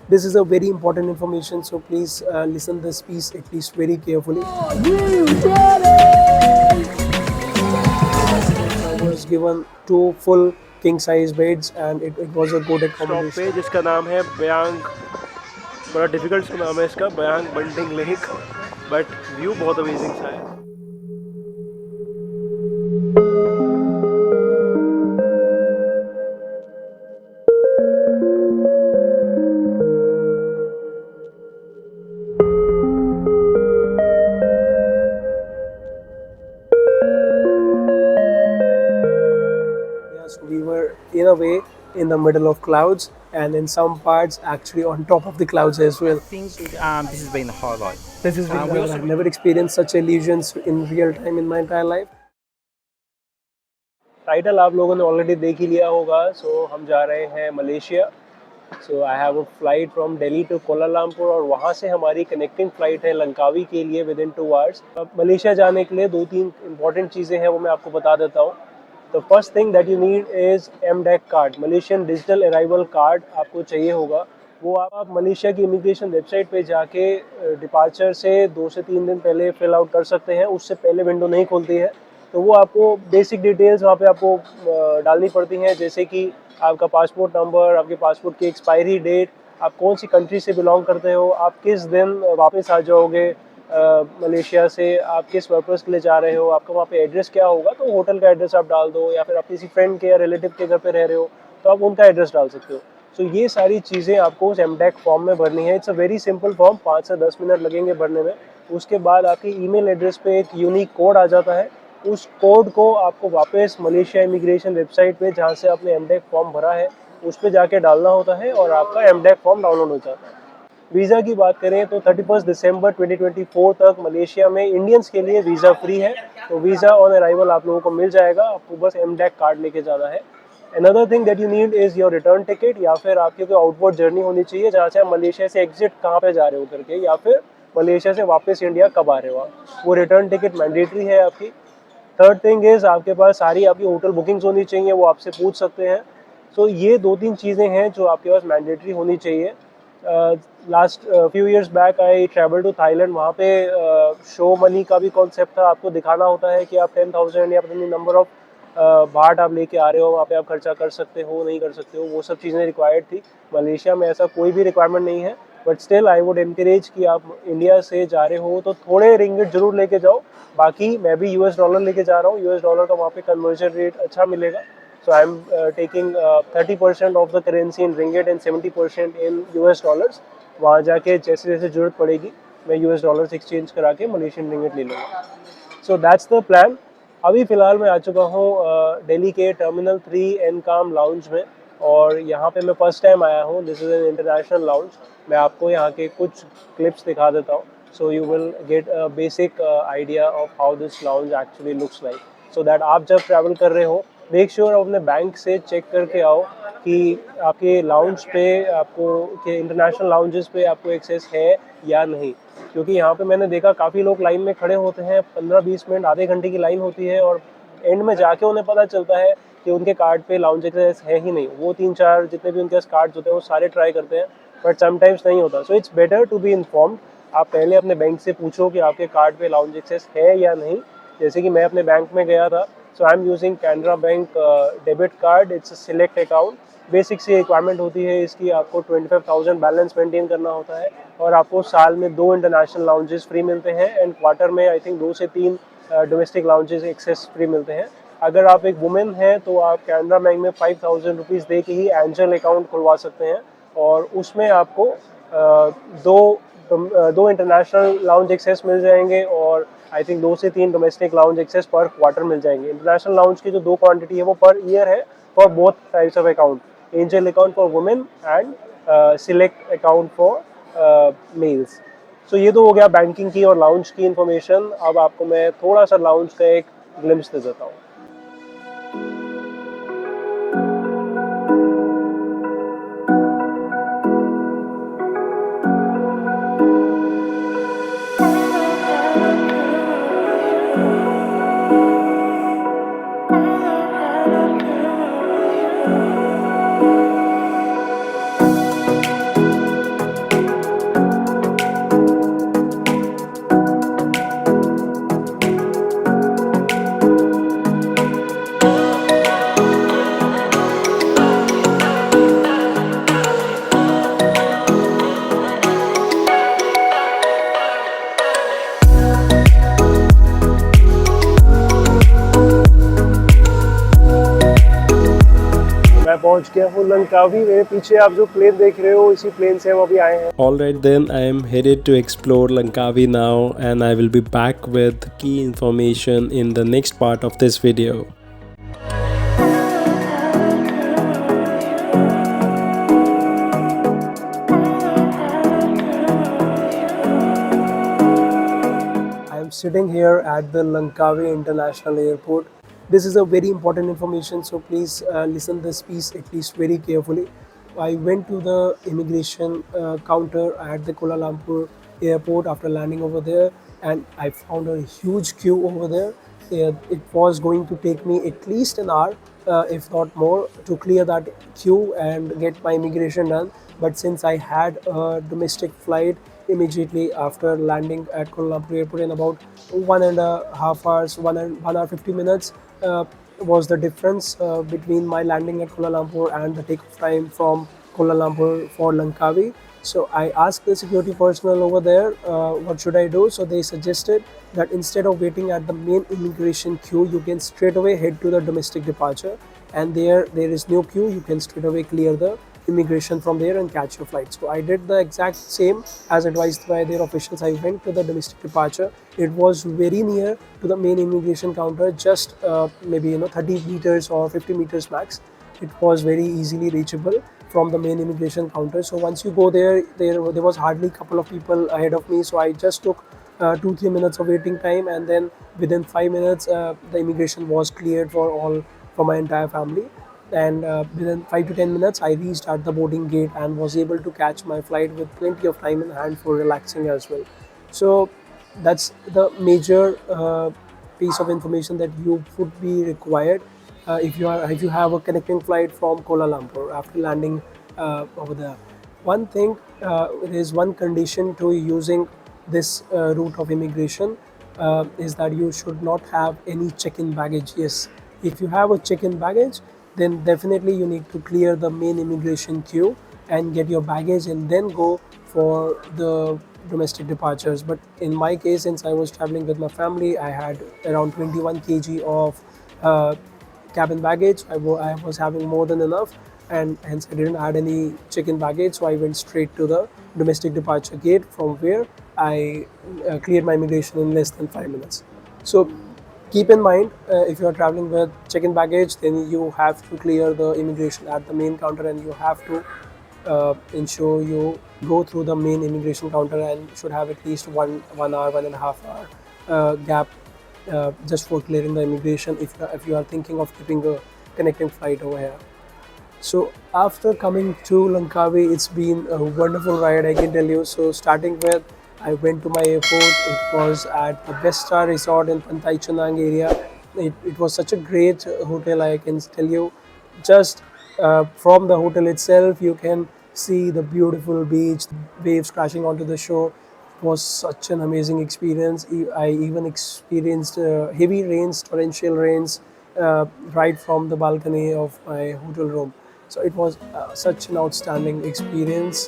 This is a very important information, so please listen this piece at least very carefully. I was given two full king size beds and it was a good accommodation. Stop पे जिसका नाम है बयांग, बड़ा difficult नाम है इसका, बयांग bunting lake, but view बहुत amazing सा है। Yes, we were in a way in the middle of clouds and in some parts actually on top of the clouds as well. I think this has been the highlight. This is I've never experienced such illusions in real time in my entire life. Title आप लोगों ने already देख ही लिया होगा। सो हम जा रहे हैं Malaysia. So I have a flight from Delhi to Kuala Lumpur और वहाँ से हमारी कनेक्टिंग फ़्लाइट है लंकावी के लिए विद इन 2 आवर्स। अब मलेशिया जाने के लिए 2-3 इंपॉर्टेंट चीज़ें हैं, वो मैं आपको बता देता हूँ। The first thing that you need is MDAC card, Malaysian digital arrival card आपको चाहिए होगा। वो आप मलेशिया की इमिग्रेशन वेबसाइट पे जाके डिपार्चर से 2 से 3 दिन पहले फिल आउट कर सकते हैं, उससे पहले विंडो नहीं खुलती है। तो वो आपको बेसिक डिटेल्स वहाँ पे आपको डालनी पड़ती हैं, जैसे कि आपका पासपोर्ट नंबर, आपके पासपोर्ट की एक्सपायरी डेट, आप कौन सी कंट्री से बिलोंग करते हो, आप किस दिन वापस आ जाओगे मलेशिया से, आप किस पर्पज़ के लिए जा रहे हो, आपका वहाँ पे एड्रेस क्या होगा। तो होटल का एड्रेस आप डाल दो, या फिर आप किसी फ्रेंड के या रिलेटिव के घर पे रह रहे हो तो आप उनका एड्रेस डाल सकते हो। सो ये सारी चीज़ें आपको उस एमडेक फॉर्म में भरनी है। It's a very simple form, 5 से 10 मिनट लगेंगे भरने में। उसके बाद आपकी ईमेल एड्रेस पे एक यूनिक कोड आ जाता है। उस कोड को आपको वापस मलेशिया इमिग्रेशन वेबसाइट पे जहाँ से आपने एमडेक फॉर्म भरा है उस पर जाके डालना होता है और आपका एमडेक फॉर्म डाउनलोड हो जाता है। वीज़ा की बात करें तो 31 दिसंबर 2024 तक मलेशिया में इंडियंस के लिए वीज़ा फ्री है। तो वीज़ा ऑन अराइवल आप लोगों को मिल जाएगा, आपको बस एमडेक कार्ड लेके जाना है। Another thing that you need is your return ticket, या फिर आपकी कोई आउटवर्ड जर्नी होनी चाहिए जहाँ से आप मलेशिया से एग्जिट कहाँ पे जा रहे हो करके, या फिर मलेशिया से वापस इंडिया कब आ रहे हो आप, वो रिटर्न टिकट मैंडेटरी है आपकी। थर्ड थिंग इज़ आपके पास सारी आपकी होटल बुकिंग्स होनी चाहिए, वो आपसे पूछ सकते हैं। सो ये 2-3 चीज़ें हैं जो आपके पास मैंडेटरी होनी चाहिए। Last few years back I travel to Thailand, वहाँ पे शो मनी का भी कॉन्सेप्ट था। आपको दिखाना होता है कि आप 10,000 या पता नहीं नंबर ऑफ बाट आप लेके आ रहे हो, वहाँ पे आप खर्चा कर सकते हो नहीं कर सकते हो, वो सब चीज़ें रिक्वायर्ड थी। मलेशिया में ऐसा कोई भी रिक्वायरमेंट नहीं है, but still I would encourage कि आप इंडिया से जा रहे हो तो थोड़े रिंगिट जरूर लेके जाओ। बाकी मैं भी यूएस डॉलर लेके जा रहा हूँ, यूएस डॉलर का वहाँ पे कन्वर्जन रेट अच्छा मिलेगा। So I'm taking 30% of the currency in ringgit and 70% in US dollars। वहाँ जाके जैसे जैसे ज़रूरत पड़ेगी मैं US डॉलर्स एक्सचेंज करा के मलेशियन रिंगिट ले लूँगा। So that's the plan. अभी फ़िलहाल मैं आ चुका हूँ दिल्ली के टर्मिनल 3 एनकाम लाउंज में, और यहाँ पे मैं फर्स्ट टाइम आया हूँ। This is an international lounge. मैं आपको यहाँ के कुछ क्लिप्स दिखा देता हूँ, so you will get a basic idea of how this lounge actually looks like, so that आप जब ट्रैवल कर रहे हो मेक श्योर आप अपने बैंक से चेक करके आओ कि आपके लाउंज पे आपको के इंटरनेशनल लाउंजेस पे आपको एक्सेस है या नहीं। क्योंकि यहाँ पे मैंने देखा काफ़ी लोग लाइन में खड़े होते हैं, 15-20 मिनट आधे घंटे की लाइन होती है, और एंड में जाके उन्हें पता चलता है कि उनके कार्ड पे लाउंज एक्सेस है ही नहीं। वो 3-4 जितने भी उनके पास कार्ड्स होते हैं वो सारे ट्राई करते हैं, बट समटाइम्स नहीं होता। So it's better to be informed. आप पहले अपने बैंक से पूछो कि आपके कार्ड पे लाउंज एक्सेस है या नहीं। जैसे कि मैं अपने बैंक में गया था, so I am using Canara bank debit card. It's a select account. Basic सी रिक्वायरमेंट होती है इसकी, आपको 25,000 बैलेंस मेंटेन करना होता है, और आपको साल में 2 इंटरनेशनल लाउंजेस फ्री मिलते हैं, एंड क्वार्टर में आई थिंक 2 से 3 डोमेस्टिक लाउंजेस एक्सेस फ्री मिलते हैं। अगर आप एक वुमेन हैं तो आप कैनरा बैंक में 5,000 रुपीज़ दे के ही एंजल अकाउंट खुलवा सकते हैं, और उसमें आपको दो दो इंटरनेशनल लाउंज एक्सेस मिल जाएंगे, और आई थिंक 2 से 3 डोमेस्टिक लाउंज एक्सेस पर क्वार्टर मिल जाएंगे। इंटरनेशनल लाउंज की जो 2 क्वांटिटी है वो पर ईयर है for both types of account, angel account for women and select account for males. So ये तो हो गया बैंकिंग की और लाउंज की इन्फॉर्मेशन। अब आपको मैं थोड़ा सा लाउंज का एक ग्लिम्स दे देता हूँ। पहुंच गया हूँ लंकावी। मेरे पीछे आप जो प्लेन देख रहे हो, इसी प्लेन से हम अभी आए हैं। Alright then, I am headed to explore Langkawi now, and I will be back with key information in the next part of this video. I am sitting here at the Langkawi International Airport. This is a very important information, so please listen this piece at least very carefully. I went to the immigration counter at the Kuala Lumpur airport after landing over there, and I found a huge queue over there. It was going to take me at least an hour, if not more, to clear that queue and get my immigration done. But since I had a domestic flight immediately after landing at Kuala Lumpur airport in about 1.5 hours, 1 hour 50 minutes, was the difference between my landing at Kuala Lumpur and the takeoff time from Kuala Lumpur for Langkawi. So I asked the security personnel over there, what should I do? So they suggested that instead of waiting at the main immigration queue, you can straight away head to the domestic departure, and there is no queue. You can straight away clear the immigration from there and catch your flight. So I did the exact same as advised by their officials. I went to the domestic departure. It was very near to the main immigration counter, just maybe 30 meters or 50 meters max. It was very easily reachable from the main immigration counter. So once you go there, there was hardly a couple of people ahead of me. So I just took 2-3 minutes of waiting time, and then within 5 minutes the immigration was cleared for my entire family. And within 5 to 10 minutes I reached at the boarding gate and was able to catch my flight with plenty of time in hand for relaxing as well. So that's the major piece of information that you would be required if you have a connecting flight from Kuala Lumpur after landing over there. One thing, there is one condition to using this route of immigration, is that you should not have any check-in baggage. Yes, if you have a check-in baggage, then definitely you need to clear the main immigration queue and get your baggage and then go for the domestic departures. But in my case, since I was traveling with my family, I had around 21 kg of cabin baggage. I was having more than enough, and hence I didn't add any check-in baggage. So I went straight to the domestic departure gate, from where I cleared my immigration in less than 5 minutes. So keep in mind, if you are traveling with check-in baggage, then you have to clear the immigration at the main counter, and you have to ensure you go through the main immigration counter and should have at least 1 hour, 1.5 hour gap just for clearing the immigration if you are thinking of keeping a connecting flight over here. So after coming to Langkawi, it's been a wonderful ride, I can tell you. So starting with, I went to my airport. It was at the Best Star Resort in Pantai Chenang area. It was such a great hotel, I can tell you. Just from the hotel itself, you can see the beautiful beach, waves crashing onto the shore. It was such an amazing experience. I even experienced heavy rains, torrential rains, right from the balcony of my hotel room. So it was such an outstanding experience.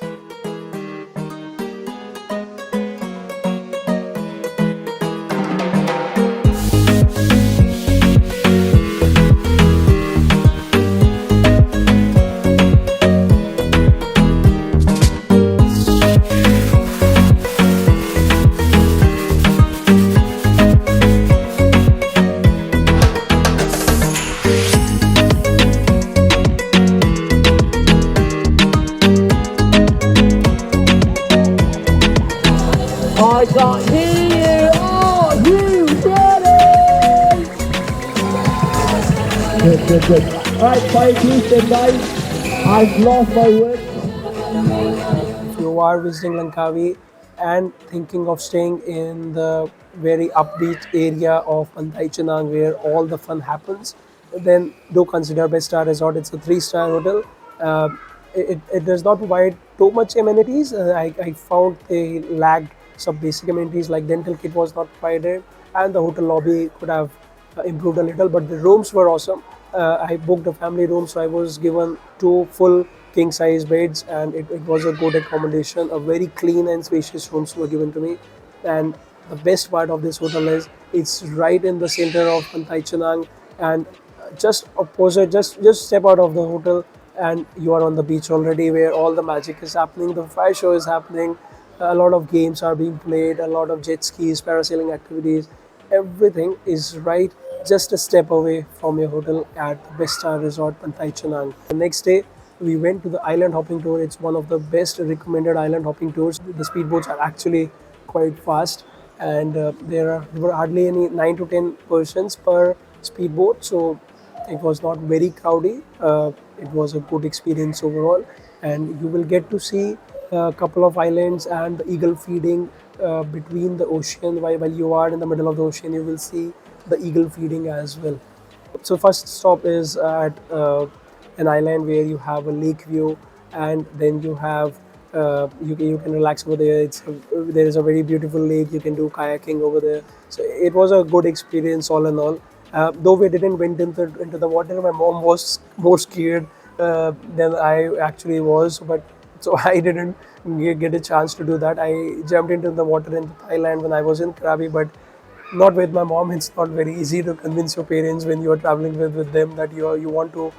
I can't hear you. Oh, you get it. Good. Alright, fire please stand by. I've lost my words. If you are visiting Langkawi and thinking of staying in the very upbeat area of Pantai Chenang where all the fun happens, then do consider Best Star Resort. It's a 3-star hotel. It does not provide too much amenities. I found they lacked some basic amenities, like dental kit was not provided, and the hotel lobby could have improved a little, but the rooms were awesome. I booked a family room, so I was given 2 full king size beds, and it was a good accommodation. A very clean and spacious rooms were given to me. And the best part of this hotel is it's right in the center of Pantai Chenang, and just opposite, just step out of the hotel and you are on the beach already, where all the magic is happening. The fire show is happening. A lot of games are being played. A lot of jet skis, parasailing activities. Everything is right just a step away from your hotel at the best star resort Pantai Chenang. The next day, we went to the island hopping tour. It's one of the best recommended island hopping tours. The speedboats are actually quite fast, and there were hardly any 9 to 10 persons per speedboat, so it was not very crowdy. It was a good experience overall, and you will get to see a couple of islands and the eagle feeding between the ocean. While you are in the middle of the ocean, you will see the eagle feeding as well. So first stop is at an island where you have a lake view, and then you have you can relax over there. There is a very beautiful lake. You can do kayaking over there. So it was a good experience all in all. Though we didn't went into the water, my mom was more scared than I actually was. But so I didn't get a chance to do that. I jumped into the water in Thailand when I was in Krabi, but not with my mom. It's not very easy to convince your parents when you are traveling with them that you want to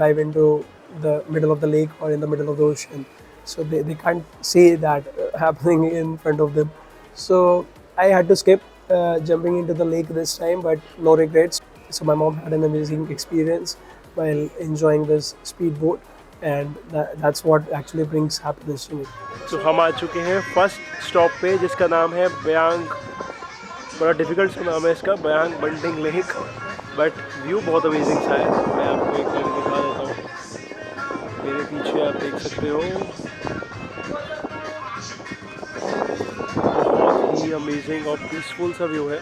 dive into the middle of the lake or in the middle of the ocean. So they can't say that happening in front of them. So I had to skip jumping into the lake this time, but no regrets. So my mom had an amazing experience while enjoying this speedboat, and that's what actually brings happiness to me. तो हम आ चुके हैं first stop पे, जिसका नाम है बयांग। बड़ा difficult सा नाम है इसका, बयांग बंटिंग लेक, बट व्यू बहुत अमेजिंग सा है। मैं आपको एक मिनट दिखा देता हूँ। मेरे पीछे आप देख सकते हो, बहुत ही अमेजिंग और पीसफुल सा व्यू है।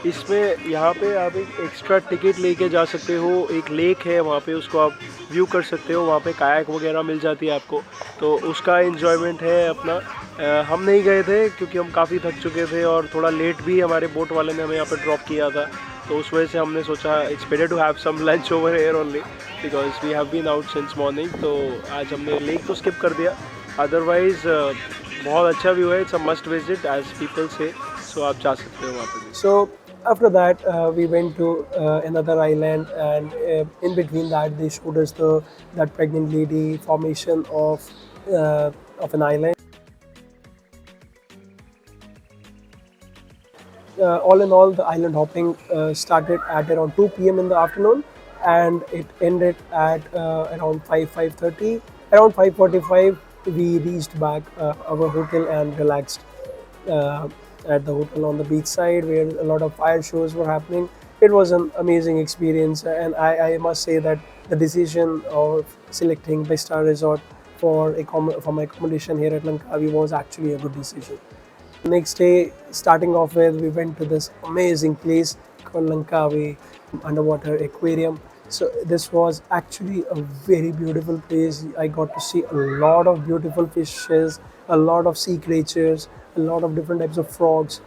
इसमें यहाँ पे आप एक एक्स्ट्रा टिकट लेके जा सकते हो। एक लेक है वहाँ पे, उसको आप व्यू कर सकते हो। वहाँ पे कायाक वगैरह मिल जाती है आपको, तो उसका एन्जॉयमेंट है अपना। हम नहीं गए थे क्योंकि हम काफ़ी थक चुके थे और थोड़ा लेट भी हमारे बोट वाले ने हमें यहाँ पे ड्रॉप किया था, तो उस वजह से हमने सोचा it's better to have some lunch over here only because we have been out since morning. तो आज हमने लेक तो स्किप कर दिया, अदरवाइज़ बहुत अच्छा व्यू है। It's a must visit as people say, so आप जा सकते हो वहाँ पे भी। So after that, we went to another island, and in between that, they showed us that pregnant lady formation of an island. All in all, the island hopping started at around 2 p.m. in the afternoon, and it ended at around 5:30. Around 5:45, we reached back our hotel and relaxed at the hotel on the beach side, where a lot of fire shows were happening. It was an amazing experience, and I must say that the decision of selecting Best Star Resort for my accommodation here at Langkawi was actually a good decision. Next day, starting off with, we went to this amazing place called Langkawi Underwater Aquarium. So this was actually a very beautiful place. I got to see a lot of beautiful fishes, a lot of sea creatures, a lot of different types of frogs.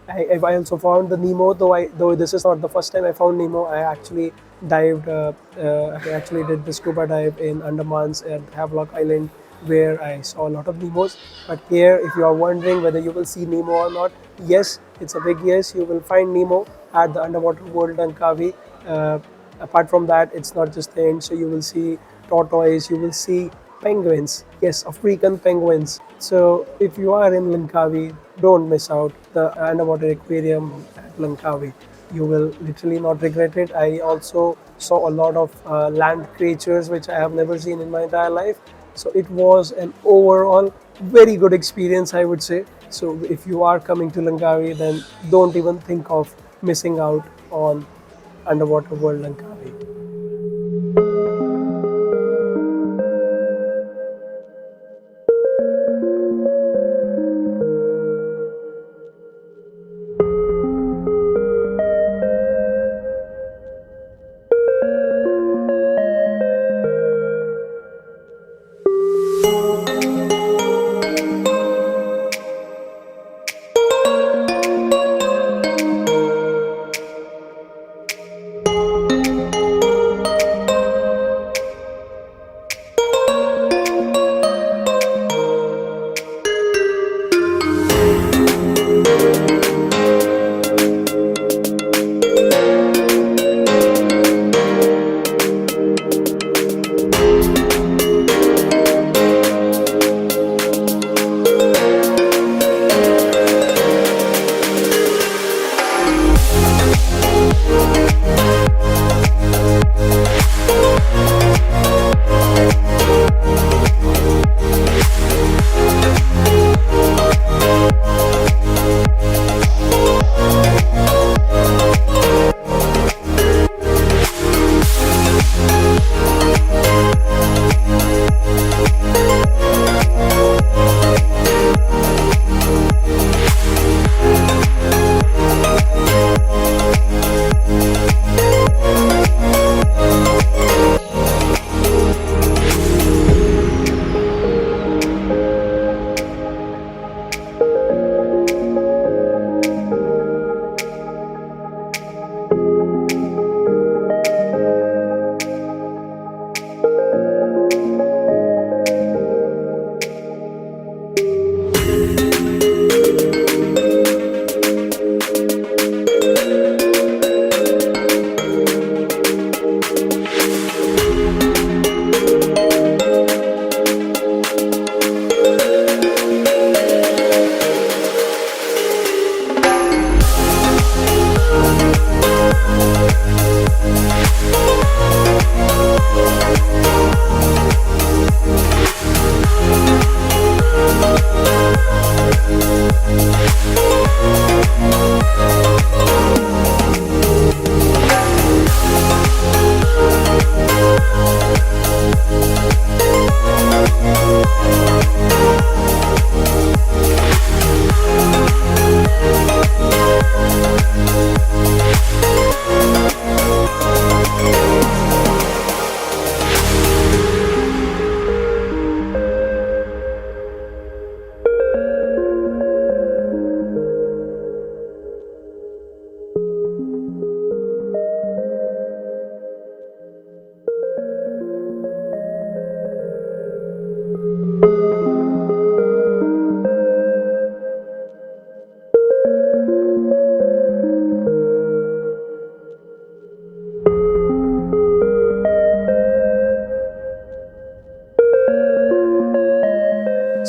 I also found the Nemo, though this is not the first time I found Nemo. I actually dived, I actually did the scuba dive in Andamans at Havelock Island, where I saw a lot of Nemos. But here, if you are wondering whether you will see Nemo or not, yes, it's a big yes. You will find Nemo at the Underwater World Langkawi. Apart from that, it's not just the end. So you will see tortoise, you will see penguins. Yes, African penguins. So if you are in Langkawi, don't miss out the Underwater Aquarium at Langkawi. You will literally not regret it. I also saw a lot of land creatures which I have never seen in my entire life. So it was an overall very good experience, I would say. So if you are coming to Langkawi, then don't even think of missing out on Underwater World Langkawi.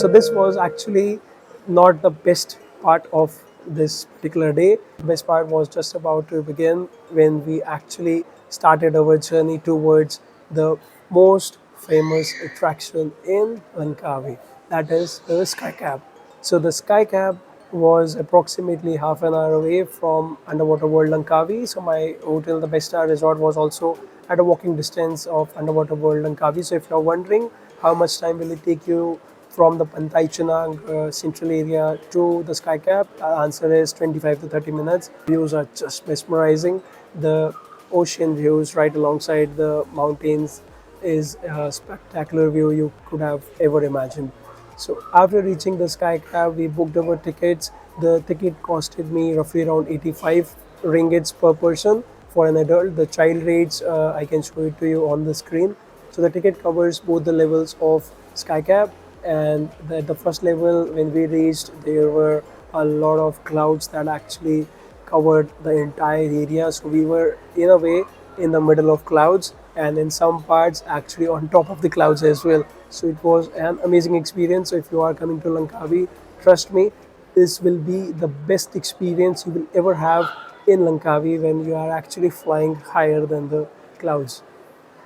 So this was actually not the best part of this particular day. The best part was just about to begin when we actually started our journey towards the most famous attraction in Langkawi, that is the Sky Cab. So the Sky Cab was approximately half an hour away from Underwater World Langkawi. So my hotel, the Best Star Resort, was also at a walking distance of Underwater World Langkawi. So if you're wondering how much time will it take you from the Pantai Chenang central area to the Sky Cab, the answer is 25 to 30 minutes. Views are just mesmerizing. The ocean views right alongside the mountains is a spectacular view you could have ever imagined. So after reaching the Sky Cab, we booked our tickets. The ticket costed me roughly around 85 ringgits per person for an adult. The child rates, I can show it to you on the screen. So the ticket covers both the levels of Sky Cab, and at the first level when we reached, there were a lot of clouds that actually covered the entire area. So we were in a way in the middle of clouds, and in some parts actually on top of the clouds as well. So it was an amazing experience. So if you are coming to Langkawi, trust me, this will be the best experience you will ever have in Langkawi when you are actually flying higher than the clouds.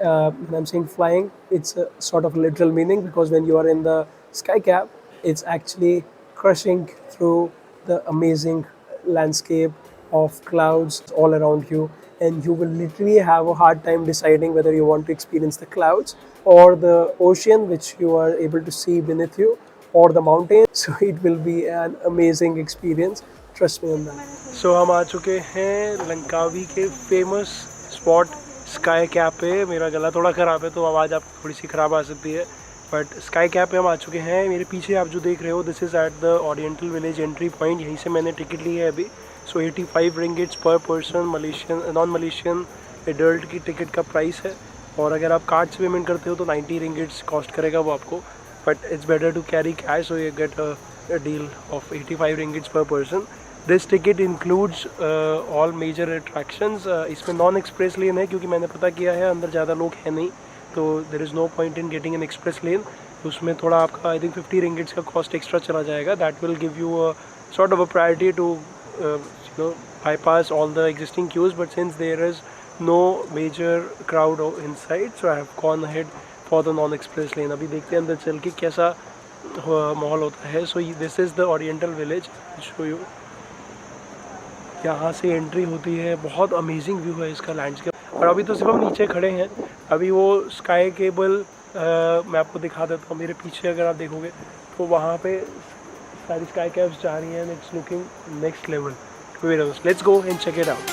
When I'm saying flying, it's a sort of literal meaning, because when you are in the Sky Cab, it's actually crushing through the amazing landscape of clouds all around you, and you will literally have a hard time deciding whether you want to experience the clouds or the ocean which you are able to see beneath you, or the mountain. So it will be an amazing experience, trust me on that. So हम आ चुके हैं Langkawi के famous spot sky cab पे। मेरा गला थोड़ा ख़राब है तो आवाज़ आपको थोड़ी सी ख़राब आ सकती है, बट स्काई कैब पे हम आ चुके हैं। मेरे पीछे आप जो देख रहे हो, this is at the oriental village entry point. यहीं से मैंने टिकट ली है अभी। सो 85 ringgits per person Malaysian non Malaysian adult की टिकट का प्राइस है, और अगर आप कार्ड से पेमेंट करते हो तो 90 रिंगिट्स कॉस्ट करेगा वो आपको, but it's better to carry cash, so you get a deal of 85 ringgits per person. This ticket includes all major attractions. इसमें नॉन एक्सप्रेस लेन है, क्योंकि मैंने पता किया है अंदर ज़्यादा लोग हैं नहीं, तो there is no point in getting an express lane. उसमें थोड़ा आपका आई थिंक 50 रिंगिट्स का कॉस्ट एक्स्ट्रा चला जाएगा। That will give you a sort of a priority to bypass all the existing queues, but since there is no major crowd inside, so I have gone ahead for the non-express lane. अभी देखते हैं अंदर चल के कैसा माहौल होता है। So this is the Oriental Village, I'll show you। यहाँ से एंट्री होती है, बहुत अमेजिंग व्यू है इसका लैंडस्केप। और अभी तो सिर्फ हम नीचे खड़े हैं, अभी वो स्काई केबल मैं आपको दिखा देता हूँ। मेरे पीछे अगर आप देखोगे तो वहाँ पे सारी स्काई कैब्स जा रही हैं, it's looking next level. Let's go and check it out.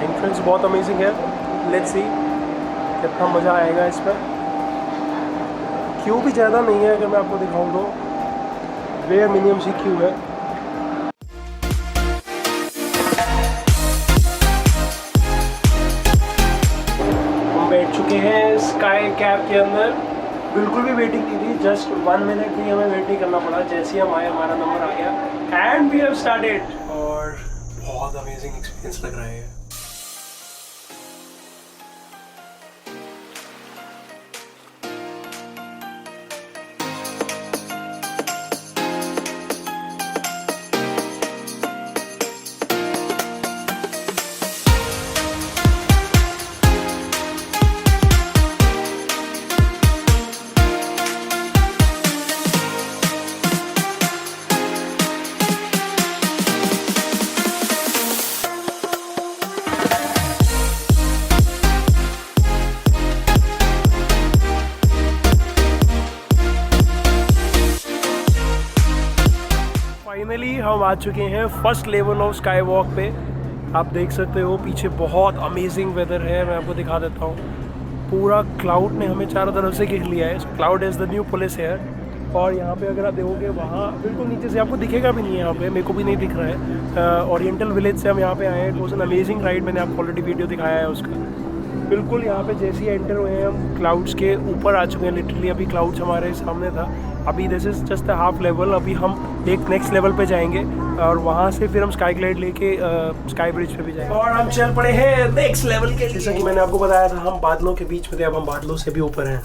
Entrance बहुत अमेजिंग है। Let's see कितना मज़ा आएगा इस पर। क्यू भी ज़्यादा नहीं है, अगर मैं आपको दिखाऊँ तो वेयर मिनिमम सी क्यू है। बैठ चुके हैं स्काई कैब के अंदर। बिल्कुल भी वेटिंग नहीं थी, जस्ट 1 मिनट भी हमें वेट नहीं करना पड़ा। जैसे ही हम आए हमारा नंबर आ गया एंड वी हैव स्टार्टेड, और बहुत अमेजिंग एक्सपीरियंस लग रहा है। फाइनली हम आ चुके हैं first level of sky walk पे। आप देख सकते हो पीछे बहुत अमेजिंग वेदर है। मैं आपको दिखा देता हूँ, पूरा क्लाउड ने हमें चारों तरफ से घेर लिया है। Cloud is the new police here. और यहाँ पे अगर आप देखोगे वहाँ बिल्कुल नीचे से आपको दिखेगा भी नहीं है, यहाँ पे मेरे को भी नहीं दिख रहा है। ओरिएंटल विलेज से हम यहाँ पे आए हैं। It was an amazing ride, मैंने आपको ऑलरेडी वीडियो दिखाया है उसका। बिल्कुल यहाँ पे जैसे ही एंटर हुए हैं हम क्लाउड्स के ऊपर आ चुके हैं। लिटरली अभी क्लाउड्स हमारे सामने था अभी this is just the half level, अभी हम एक नेक्स्ट लेवल पे जाएंगे और वहाँ से फिर हम स्काई ग्लाइड लेके स्काई ब्रिज पे भी जाएंगे और हम चल पड़े हैं नेक्स्ट लेवल के। जैसा कि मैंने आपको बताया था हम बादलों के बीच में थे, अब हम बादलों से भी ऊपर हैं।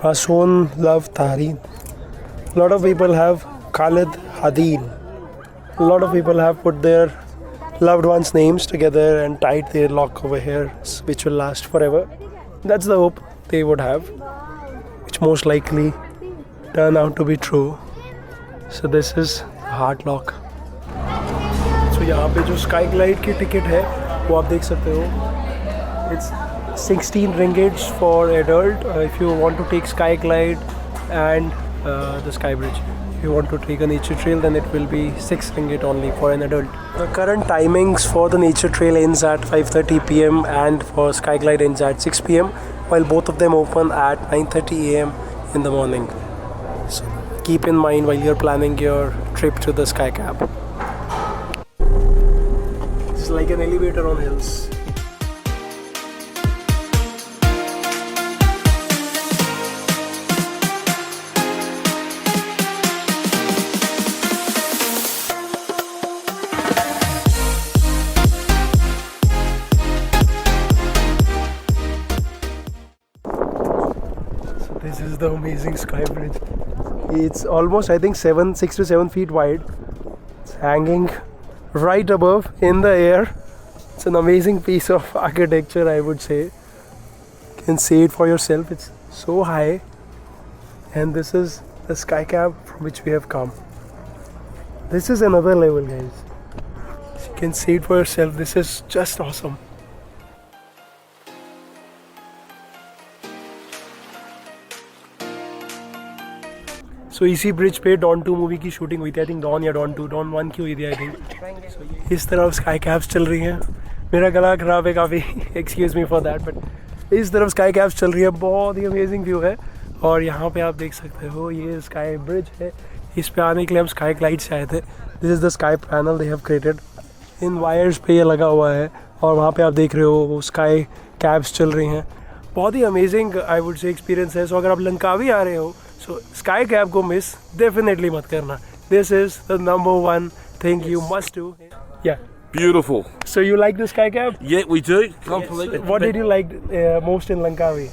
Hason love Tahrin. A lot of people have Khalid Hadin. A lot of people have put their loved ones' names together and tied their lock over here, which will last forever. That's the hope they would have, which most likely turn out to be true. So this is heart lock. So यहाँ पे जो sky glide की ticket है वो आप देख सकते हो. It's 16 ringgits for adult if you want to take sky glide and the SkyBridge. If you want to take a nature trail, then it will be 6 ringgit only for an adult. The current timings for the nature trail ends at 5:30 p.m. and for sky glide ends at 6 p.m. while both of them open at 9:30 a.m. in the morning. So keep in mind while you're planning your trip to the Sky Cab. It's like an elevator on hills. This is the amazing sky bridge. It's almost, I think, 6 to 7 feet wide. It's hanging right above in the air. It's an amazing piece of architecture, I would say. You can see it for yourself. It's so high. And this is the sky cab from which we have come. This is another level, guys. You can see it for yourself. This is just awesome. सो इसी bridge पे don 2 movie की shooting हुई थी. I think don या don 2, don 1 की हुई थी I think. इस तरफ स्काई कैब्स चल रही हैं. मेरा गला ख़राब है काफ़ी, excuse me for that, but इस तरफ स्काई कैब्स चल रही है. बहुत ही अमेजिंग व्यू है. और यहाँ पे आप देख सकते हो ये स्काई ब्रिज है. इस पे आने के लिए हम स्काई ग्लाइड से आए थे. This is the sky panel they have created. In wires पे ये लगा हुआ है और वहाँ पे आप देख रहे हो वो स्काई कैब्स चल रही हैं. बहुत ही amazing I would say experience है. सो अगर आप लंकावी आ रहे हो so sky cab को miss definitely मत करना. This is the number one thing you must do. Yeah. Beautiful. So you like the sky cab? Yeah, we do. Completely. What did you like most in Langkawi?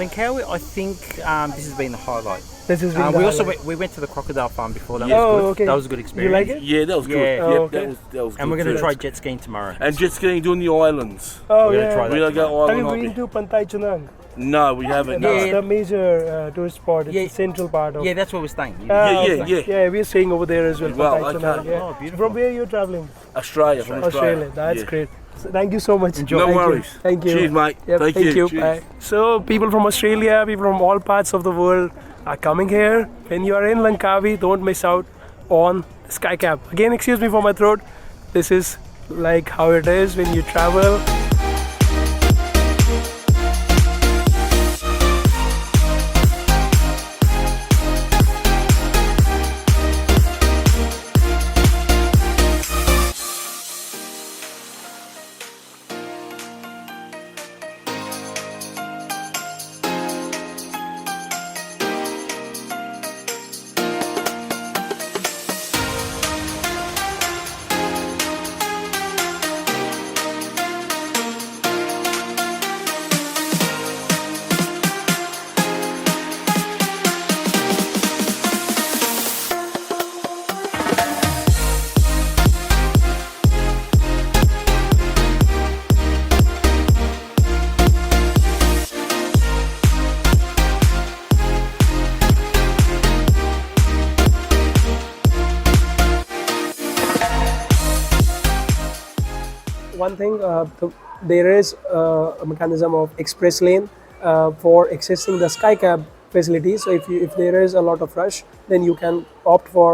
Langkawi, I think this has been the highlight. This is really we also went to the crocodile farm before. That Yeah. was good. Okay. That was a good experience. You like it? Yeah, that was good. Yeah. Yep, okay. that was And we're good going to too. try jet skiing tomorrow. And jet skiing doing the islands. Oh We're gonna yeah. try that. We're gonna go Have you island been hopping. to Pantai Chunang? No, we haven't. That's No. the major tourist spot. It's Yeah. the central part of. Yeah, that's where we're staying. Yeah. Yeah, we're staying over there as well. Well, Pantai okay. Chunang, yeah. Oh, beautiful. From where you're traveling? Australia. From Australia. That's Yeah. great. So thank you so much. Enjoy. No Thank you. worries. Thank you. Cheers, mate. Yep, Thank you. you. Cheers. Bye. So people from Australia, people from all parts of the world are coming here. When you are in Langkawi, don't miss out on the Sky Cab. Again, excuse me for my throat. This is like how it is when you travel. One thing, there is a mechanism of express lane for accessing the Sky Cab facilities. So if there is a lot of rush, then you can opt for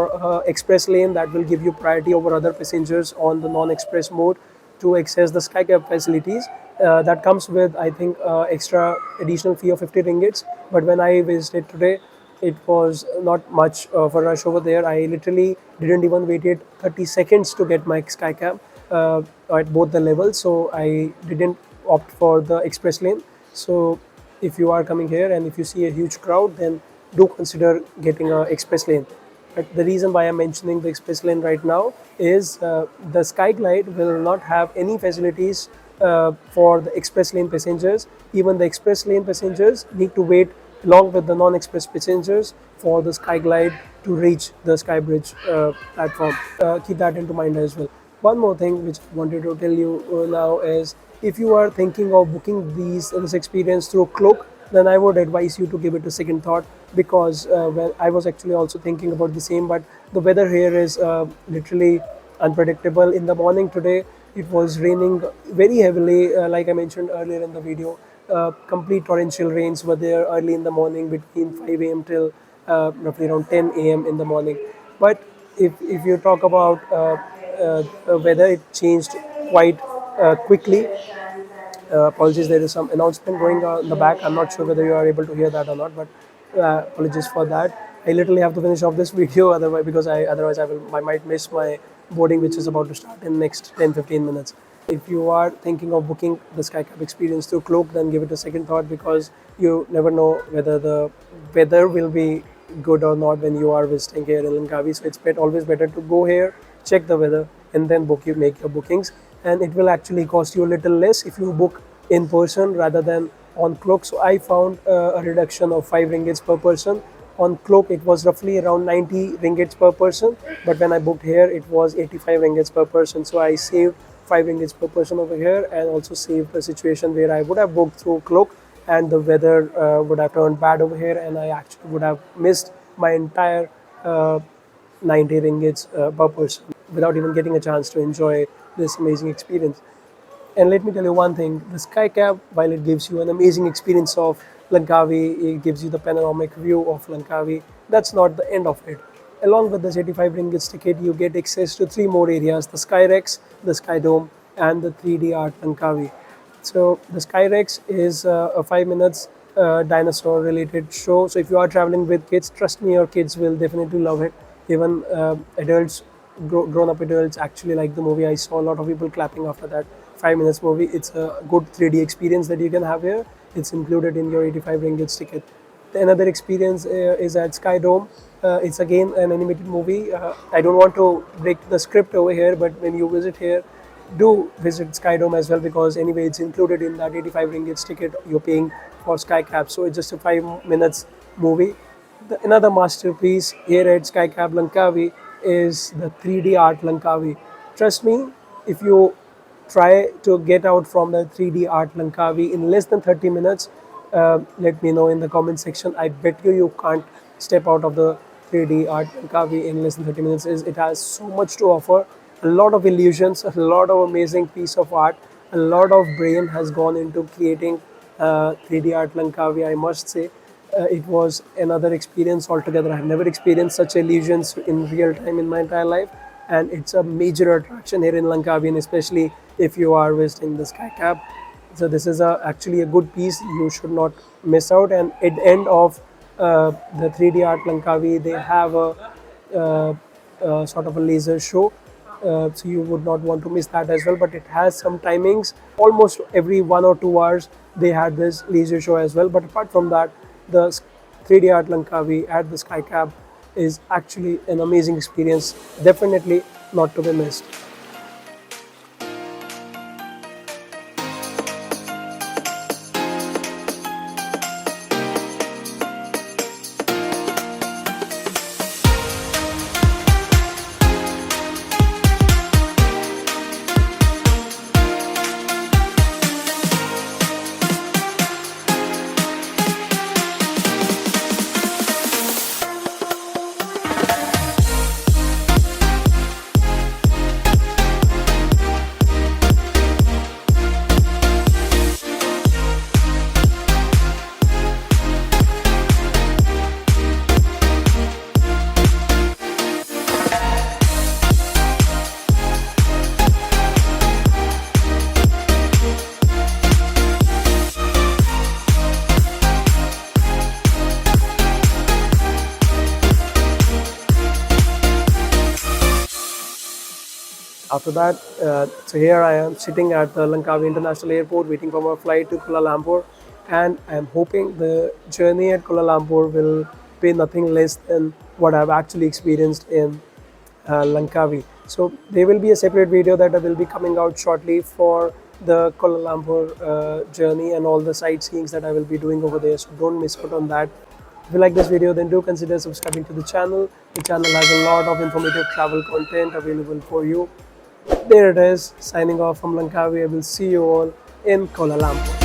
express lane that will give you priority over other passengers on the non-express mode to access the Sky Cab facilities. That comes with, I think, extra additional fee of 50 ringgits. But when I visited today, it was not much of a rush over there. I literally didn't even waited 30 seconds to get my Sky Cab at both the levels. So I didn't opt for the express lane. So if you are coming here and if you see a huge crowd, then do consider getting a express lane. But the reason why I'm mentioning the express lane right now is the Skyglide will not have any facilities for the express lane passengers. Even the express lane passengers need to wait along with the non-express passengers for the Skyglide to reach the SkyBridge platform. Keep that into mind as well. One more thing which I wanted to tell you now is, if you are thinking of booking this experience through Cloak, then I would advise you to give it a second thought, because well, I was actually also thinking about the same, but the weather here is literally unpredictable. In the morning today, it was raining very heavily, like I mentioned earlier in the video. Complete torrential rains were there early in the morning between 5 a.m. till roughly around 10 a.m. in the morning. But if you talk about weather, it changed quite quickly. Apologies, there is some announcement going on in the back. I'm not sure whether you are able to hear that or not, but apologies for that. I literally have to finish off this video, otherwise, because otherwise I might miss my boarding, which is about to start in next 10-15 minutes. If you are thinking of booking the SkyCab experience through Cloak, then give it a second thought, because you never know whether the weather will be good or not when you are visiting here in Langkawi. So it's always better to go here, check the weather, and then make your bookings. And it will actually cost you a little less if you book in person rather than on Cloak. So I found a reduction of 5 ringgits per person. On Cloak, it was roughly around 90 ringgits per person, but when I booked here, it was 85 ringgits per person. So I saved 5 ringgits per person over here, and also saved a situation where I would have booked through Cloak and the weather would have turned bad over here, and I actually would have missed my entire 90 ringgits per person without even getting a chance to enjoy this amazing experience. And let me tell you one thing, the SkyCab, while it gives you an amazing experience of Langkawi, it gives you the panoramic view of Langkawi, that's not the end of it. Along with this 85 ringgits ticket, you get access to 3 more areas: the Skyrex, the Skydome, and the 3D Art Langkawi. So the Skyrex is a 5 minutes dinosaur related show. So if you are traveling with kids, trust me, your kids will definitely love it. Even adults, grown up adults actually like the movie. I saw a lot of people clapping after that 5 minutes movie. It's a good 3D experience that you can have here. It's included in your 85 ringgits ticket. The another experience is at Skydome. It's again an animated movie. I don't want to break the script over here, but when you visit here, do visit Skydome as well, because anyway it's included in that 85 ringgits ticket you're paying for SkyCab. So it's just a 5 minutes movie. Another masterpiece here at SkyCab Langkawi is the 3D Art Langkawi. Trust me, if you try to get out from the 3D Art Langkawi in less than 30 minutes, let me know in the comment section. I bet you can't step out of the 3D Art Langkawi in less than 30 minutes. It has so much to offer, a lot of illusions, a lot of amazing piece of art, a lot of brain has gone into creating 3D Art Langkawi, I must say. It was another experience altogether. I have never experienced such illusions in real time in my entire life, and it's a major attraction here in Langkawi, and especially if you are visiting the SkyCab. So this is actually a good piece. You should not miss out. And at the end of the 3D Art Langkawi, they have a sort of a laser show. So you would not want to miss that as well. But it has some timings. Almost every 1 or 2 hours, they had this laser show as well. But apart from that, the 3D Art Langkawi at the SkyCab is actually an amazing experience. Definitely not to be missed. After that, so here I am sitting at the Langkawi International Airport waiting for my flight to Kuala Lumpur, and I am hoping the journey at Kuala Lumpur will be nothing less than what I've actually experienced in Langkawi. So there will be a separate video that will be coming out shortly for the Kuala Lumpur journey and all the sightseeing that I will be doing over there, so don't miss out on that. If you like this video, then do consider subscribing to the channel. The channel has a lot of informative travel content available for you. There it is, signing off from Langkawi. I will see you all in Kuala Lumpur.